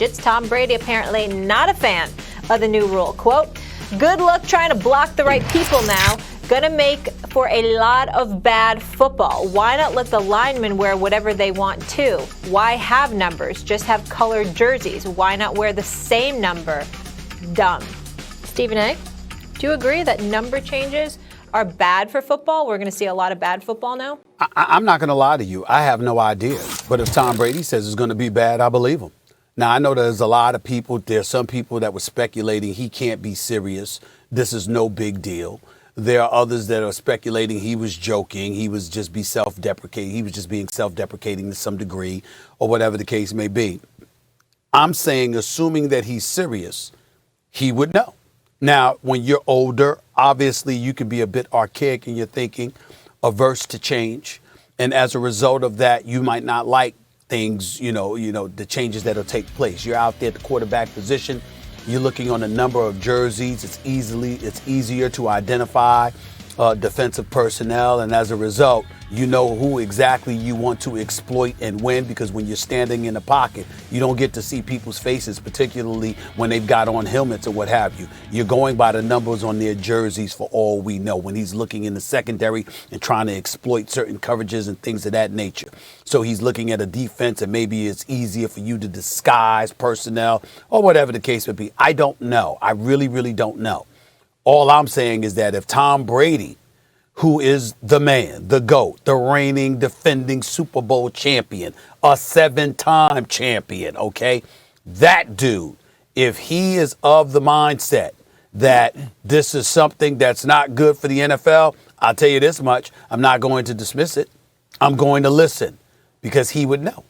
It's Tom Brady apparently not a fan of the new rule. Quote, good luck trying to block the right people now. Gonna make for a lot of bad football. Why not let the linemen wear whatever they want to? Why have numbers? Just have colored jerseys. Why not wear the same number? Dumb. Stephen A., do you agree that number changes are bad for football? We're going to see a lot of bad football now? I'm not going to lie to you. I have no idea. But if Tom Brady says it's going to be bad, I believe him. Now, I know there's a lot of people, there's some people that were speculating he can't be serious. This is no big deal. There are others that are speculating he was joking. He was just being self-deprecating to some degree, or whatever the case may be. I'm saying, assuming that he's serious, he would know. Now, when you're older, obviously you can be a bit archaic in your thinking, averse to change. And as a result of that, you might not like things, the changes that'll take place. You're out there at the quarterback position. You're looking on a number of jerseys. It's easier to identify defensive personnel. And as a result, you know who exactly you want to exploit and when, because when you're standing in the pocket, you don't get to see people's faces, particularly when they've got on helmets or what have you. You're going by the numbers on their jerseys for all we know when he's looking in the secondary and trying to exploit certain coverages and things of that nature. So he's looking at a defense and maybe it's easier for you to disguise personnel or whatever the case may be. I don't know. I really, really don't know. All I'm saying is that if Tom Brady, who is the man, the GOAT, the reigning, defending Super Bowl champion, a 7-time champion, okay? That dude, if he is of the mindset that this is something that's not good for the NFL, I'll tell you this much, I'm not going to dismiss it. I'm going to listen because he would know.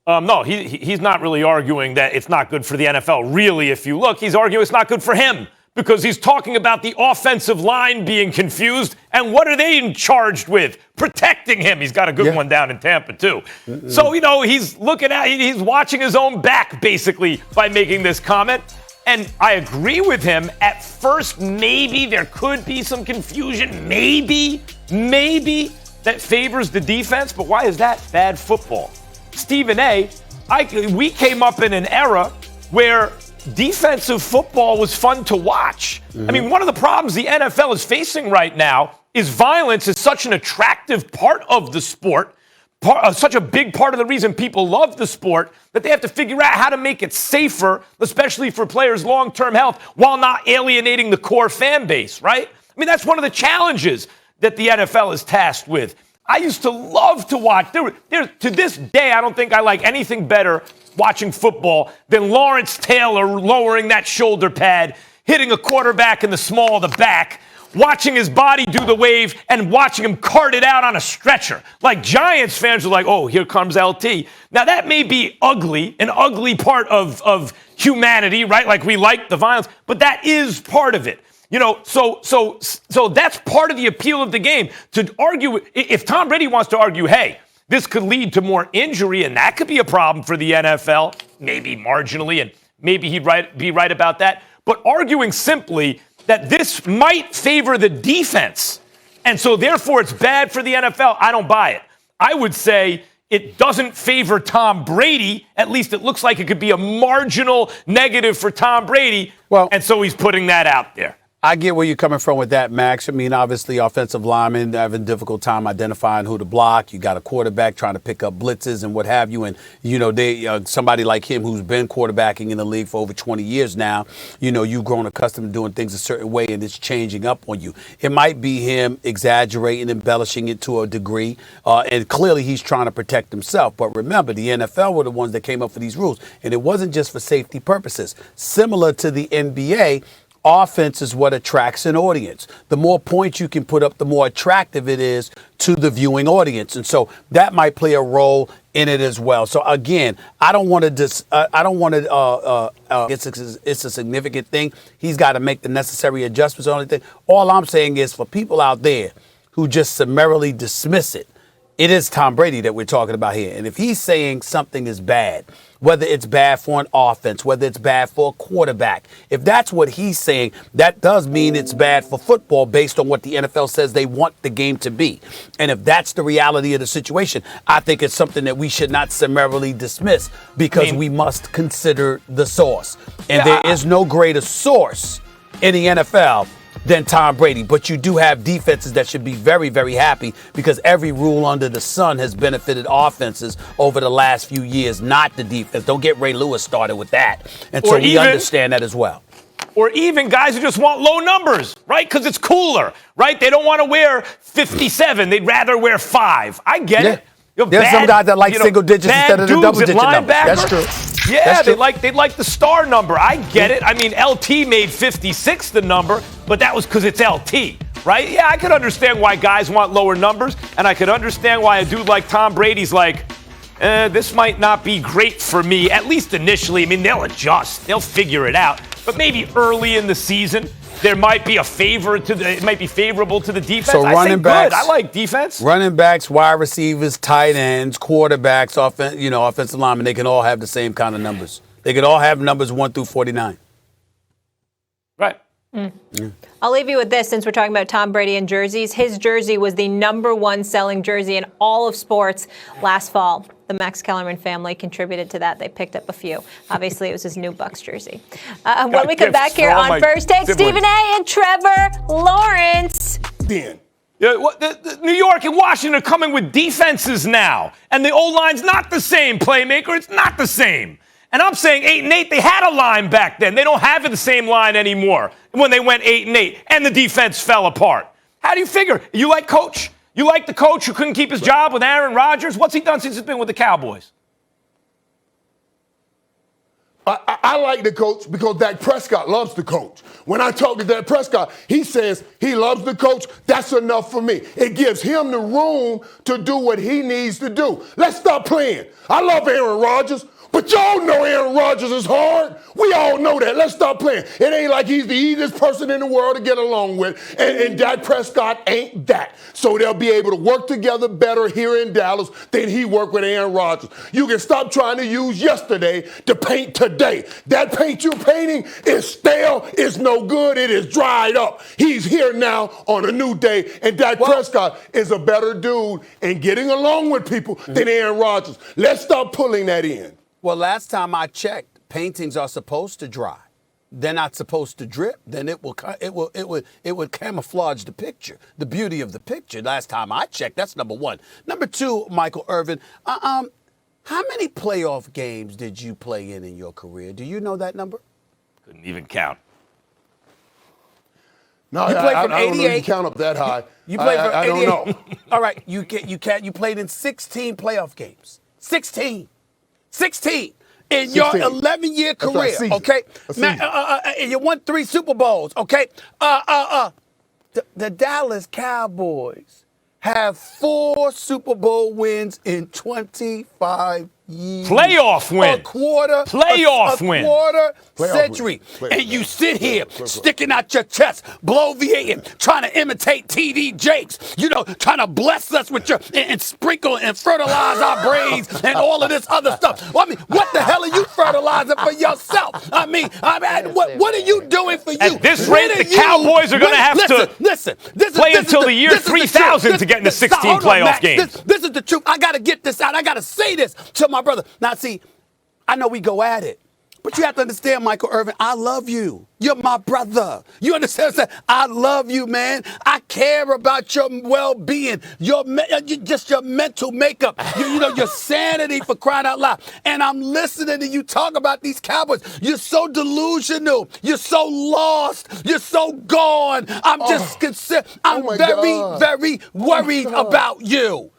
No, he's not really arguing that it's not good for the NFL. Really, if you look, he's arguing it's not good for him, because he's talking about the offensive line being confused. And what are they charged with? Protecting him. He's got a good one down in Tampa, too. So, he's he's watching his own back, basically, by making this comment. And I agree with him. At first, maybe there could be some confusion. Maybe that favors the defense. But why is that bad football? Stephen A., we came up in an era where defensive football was fun to watch. I mean, one of the problems the NFL is facing right now is violence is such an attractive part of the sport, such a big part of the reason people love the sport, that they have to figure out how to make it safer, especially for players' long-term health, while not alienating the core fan base, right? I mean, that's one of the challenges that the NFL is tasked with. I used to love to watch. To this day, I don't think I like anything better watching football than Lawrence Taylor lowering that shoulder pad, hitting a quarterback in the small of the back, watching his body do the wave, and watching him cart it out on a stretcher. Like, Giants fans are like, oh, here comes LT. Now, that may be ugly, an ugly part of humanity, right? Like, we like the violence, but that is part of it. So that's part of the appeal of the game. To argue, if Tom Brady wants to argue, hey, this could lead to more injury, and that could be a problem for the NFL, maybe marginally, and maybe he'd be right about that. But arguing simply that this might favor the defense, and so therefore it's bad for the NFL, I don't buy it. I would say it doesn't favor Tom Brady. At least it looks like it could be a marginal negative for Tom Brady, and so he's putting that out there. I get where you're coming from with that, Max. I mean, obviously, offensive linemen having a difficult time identifying who to block. You got a quarterback trying to pick up blitzes and what have you. And, somebody like him who's been quarterbacking in the league for over 20 years now, you've grown accustomed to doing things a certain way, and it's changing up on you. It might be him exaggerating, embellishing it to a degree. And clearly he's trying to protect himself. But remember, the NFL were the ones that came up with these rules. And it wasn't just for safety purposes. Similar to the NBA, offense is what attracts an audience. The more points you can put up, the more attractive it is to the viewing audience. And so that might play a role in it as well. So again, I don't want to it's a significant thing. He's got to make the necessary adjustments on anything. All I'm saying is for people out there who just summarily dismiss it, it is Tom Brady that we're talking about here. And if he's saying something is bad, whether it's bad for an offense, whether it's bad for a quarterback, if that's what he's saying, that does mean it's bad for football based on what the NFL says they want the game to be. And if that's the reality of the situation, I think it's something that we should not summarily dismiss because we must consider the source. And there is no greater source in the NFL than Tom Brady. But you do have defenses that should be very, very happy because every rule under the sun has benefited offenses over the last few years, not the defense. Don't get Ray Lewis started with that. And so we understand that as well. Or even guys who just want low numbers, right? Because it's cooler, right? They don't want to wear 57. They'd rather wear 5. I get it. There's some guys that like single digits instead of the double digit numbers. That's true. Yeah, they like the star number. I get it. I mean, LT made 56 the number, but that was because it's LT, right? Yeah, I could understand why guys want lower numbers, and I could understand why a dude like Tom Brady's like, this might not be great for me, at least initially. I mean, they'll adjust. They'll figure it out. But maybe early in the season, there might be it might be favorable to the defense. So running backs, I like defense. Running backs, wide receivers, tight ends, quarterbacks, offensive linemen, they can all have the same kind of numbers. They can all have numbers 1 through 49. Right. I'll leave you with this since we're talking about Tom Brady and jerseys. His jersey was the #1 selling jersey in all of sports last fall. The Max Kellerman family contributed to that. They picked up a few. Obviously, it was his new Bucks jersey. When we come back here on First Take, Stephen A. and Trevor Lawrence. Yeah, the New York and Washington are coming with defenses now. And the O-line's not the same, playmaker. It's not the same. And I'm saying 8-8, they had a line back then. They don't have the same line anymore when they went 8-8 and the defense fell apart. How do you figure? You like coach? You like the coach who couldn't keep his job with Aaron Rodgers? What's he done since he's been with the Cowboys? I like the coach because Dak Prescott loves the coach. When I talk to Dak Prescott, he says he loves the coach. That's enough for me. It gives him the room to do what he needs to do. Let's stop playing. I love Aaron Rodgers. But y'all know Aaron Rodgers is hard. We all know that. Let's stop playing. It ain't like he's the easiest person in the world to get along with. And Dak Prescott ain't that. So they'll be able to work together better here in Dallas than he worked with Aaron Rodgers. You can stop trying to use yesterday to paint today. That paint you're painting is stale. It's no good. It is dried up. He's here now on a new day. And Dak Prescott is a better dude in getting along with people than Aaron Rodgers. Let's stop pulling that in. Well, last time I checked, paintings are supposed to dry. They're not supposed to drip. Then it would camouflage the picture, the beauty of the picture. Last time I checked, that's number one. Number two, Michael Irvin, how many playoff games did you play in your career? Do you know that number? Couldn't even count. No, you played from I don't know if you 88. count up that high. You played from 88. I don't know. All right, you played in 16 playoff games. 16 in your 11-year career, okay? And you won 3 Super Bowls, okay? The Dallas Cowboys have 4 Super Bowl wins in 25 years. Playoff win. A quarter century. And you sit here sticking out your chest, bloviating, trying to imitate TD Jakes, trying to bless us with and sprinkle and fertilize our brains and all of this other stuff. Well, I mean, what the hell are you fertilizing for yourself? What are you doing for you? At this rate, the Cowboys are going to have to play until the year 3000 to get into 16 playoff games. This is the truth. I got to get this out. I got to say this to my brother. Now, see, I know we go at it, but you have to understand, Michael Irvin, I love you. You're my brother. You understand what I'm saying? I love you, man. I care about your well-being, your mental makeup, your sanity, for crying out loud. And I'm listening to you talk about these Cowboys. You're so delusional. You're so lost. You're so gone. I'm very worried about you.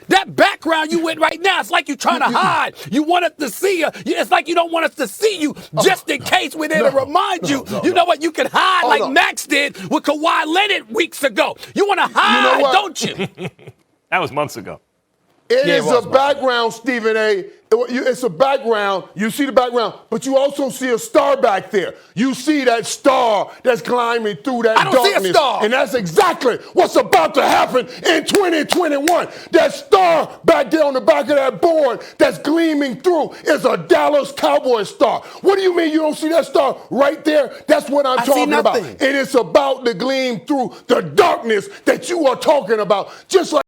That background you in right now, it's like you're trying to hide. You want us to see you. It's like you don't want us to see you just in case we're there to remind you. You know what? You can hide like Max did with Kawhi Leonard weeks ago. You want to hide, don't you? That was months ago. It Yeah, is was a my fault. background, Stephen A. It's a background. You see the background, but you also see a star back there. You see that star that's climbing through that I don't see a darkness. star. And that's exactly what's about to happen in 2021. That star back there on the back of that board that's gleaming through is a Dallas Cowboys star. What do you mean you don't see that star right there? That's what I'm I see talking about. nothing. And it's about to gleam through the darkness that you are talking about. Just like